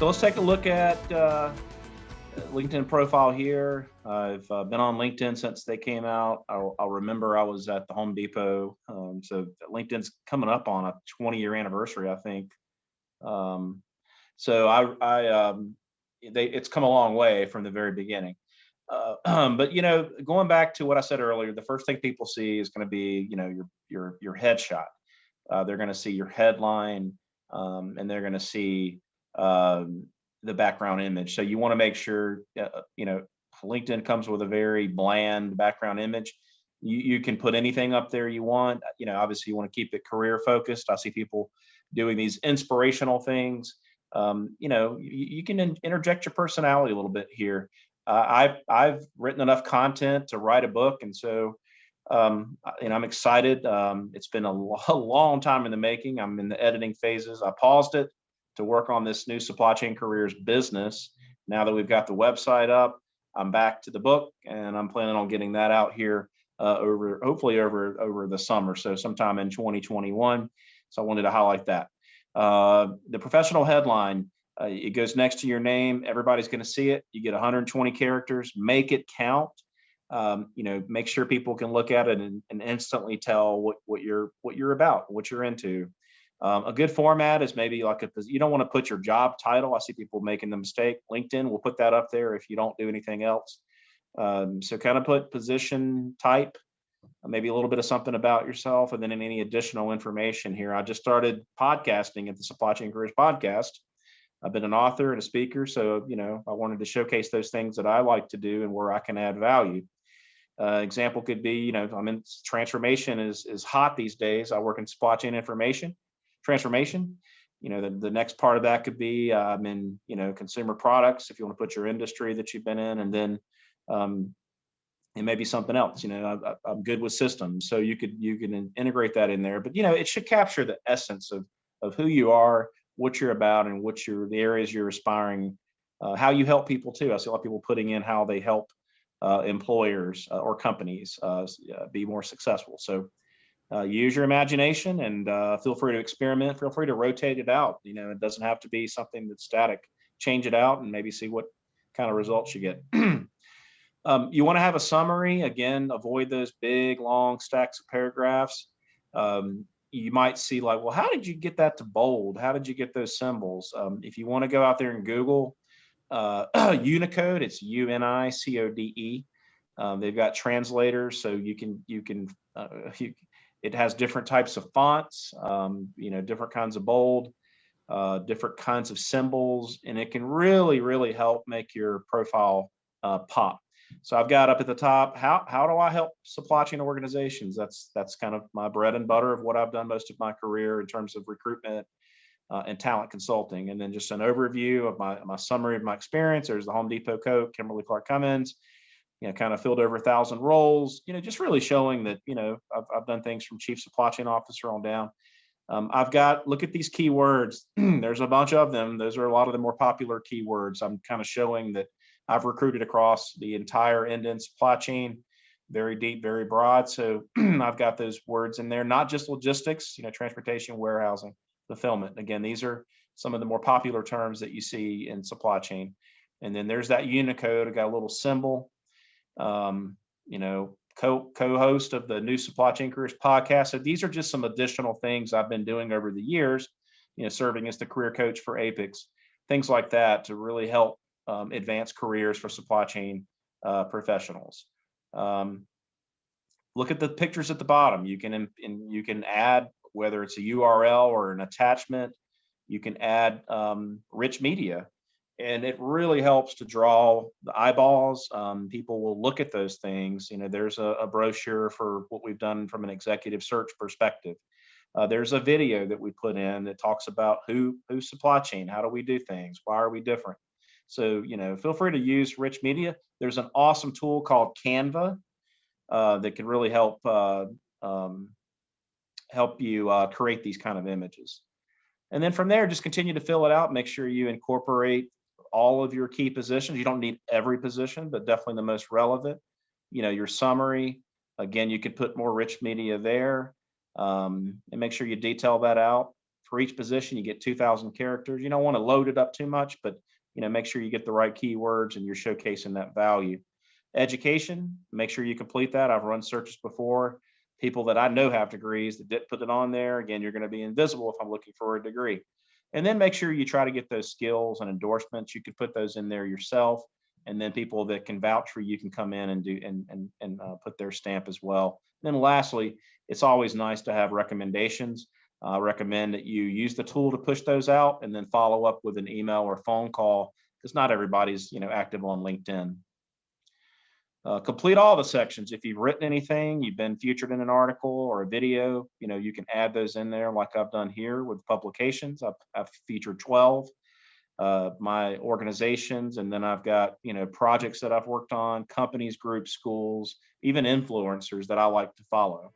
So let's take a look at LinkedIn profile here. I've been on LinkedIn since they came out. I'll remember I was at the Home Depot. So LinkedIn's coming up on a 20-year anniversary, I think. Um, so it's come a long way from the very beginning. But going back to what I said earlier, the first thing people see is going to be, your headshot. They're going to see your headline, and they're going to see um, the background image. So you want to make sure, LinkedIn comes with a very bland background image. You can put anything up there you want. Obviously you want to keep it career focused. I see people doing these inspirational things. You can interject your personality a little bit here. I've written enough content to write a book, and so I'm excited. It's been a long time in the making. I'm in the editing phases. I paused it to work on this new supply chain careers business. Now that we've got the website up, I'm back to the book, and I'm planning on getting that out here hopefully over the summer. So sometime in 2021. So I wanted to highlight that. The professional headline, it goes next to your name. Everybody's going to see it. You get 120 characters. Make it count. Make sure people can look at it and instantly tell what you're about, what you're into. A good format is maybe like you don't want to put your job title. I see people making the mistake. LinkedIn will put that up there if you don't do anything else. So kind of put position type, maybe a little bit of something about yourself, and then any additional information here. I just started podcasting at the Supply Chain Careers Podcast. I've been an author and a speaker, so I wanted to showcase those things that I like to do and where I can add value. Example could be, I'm in transformation is hot these days. I work in supply chain information transformation. The next part of that could be I'm in, consumer products, if you want to put your industry that you've been in, and then it may be something else. I'm good with systems, so you can integrate that in there. But it should capture the essence of who you are, what you're about, and the areas you're aspiring, how you help people too. I see a lot of people putting in how they help employers or companies be more successful. So use your imagination and feel free to experiment. Feel free to rotate it out. It doesn't have to be something that's static. Change it out and maybe see what kind of results you get. You want to have a summary. Again, avoid those big, long stacks of paragraphs. You might see like, well, how did you get that to bold? How did you get those symbols? If you want to go out there and Google Unicode, it's UNICODE. They've got translators, so it has different types of fonts, different kinds of bold, different kinds of symbols, and it can really, really help make your profile pop. So I've got up at the top, how do I help supply chain organizations? That's kind of my bread and butter of what I've done most of my career in terms of recruitment and talent consulting. And then just an overview of my summary of my experience. There's the Home Depot code, Kimberly Clark Cummins, kind of filled over 1,000 roles, just really showing that, I've done things from chief supply chain officer on down. Look at these keywords. There's a bunch of them. Those are a lot of the more popular keywords. I'm kind of showing that I've recruited across the entire end-to-end supply chain, very deep, very broad. So I've got those words in there, not just logistics, transportation, warehousing, fulfillment. Again, these are some of the more popular terms that you see in supply chain. And then there's that Unicode. I got a little symbol. Co-host of the new Supply Chain Careers podcast. So these are just some additional things I've been doing over the years, serving as the career coach for Apex, things like that to really help advance careers for supply chain professionals. Look at the pictures at the bottom. You can add, whether it's a URL or an attachment, you can add rich media. And it really helps to draw the eyeballs. People will look at those things. There's a brochure for what we've done from an executive search perspective. There's a video that we put in that talks about who's supply chain, how do we do things, why are we different? So, feel free to use rich media. There's an awesome tool called Canva that can really help you create these kind of images. And then from there, just continue to fill it out. Make sure you incorporate all of your key positions. You don't need every position, but definitely the most relevant. Your summary. Again, you could put more rich media there, and make sure you detail that out For each position, you get 2,000 characters. You don't want to load it up too much, but make sure you get the right keywords and you're showcasing that value. Education, make sure you complete that. I've run searches before. People that I know have degrees that didn't put it on there. Again, you're going to be invisible if I'm looking for a degree. And then make sure you try to get those skills and endorsements. You could put those in there yourself, and then people that can vouch for you can come in and do and put their stamp as well. And then lastly, it's always nice to have recommendations. I recommend that you use the tool to push those out, and then follow up with an email or phone call, because not everybody's active on LinkedIn. Complete all the sections. If you've written anything, you've been featured in an article or a video, you can add those in there like I've done here with publications. I've featured 12 my organizations, and then I've got projects that I've worked on, companies, groups, schools, even influencers that I like to follow.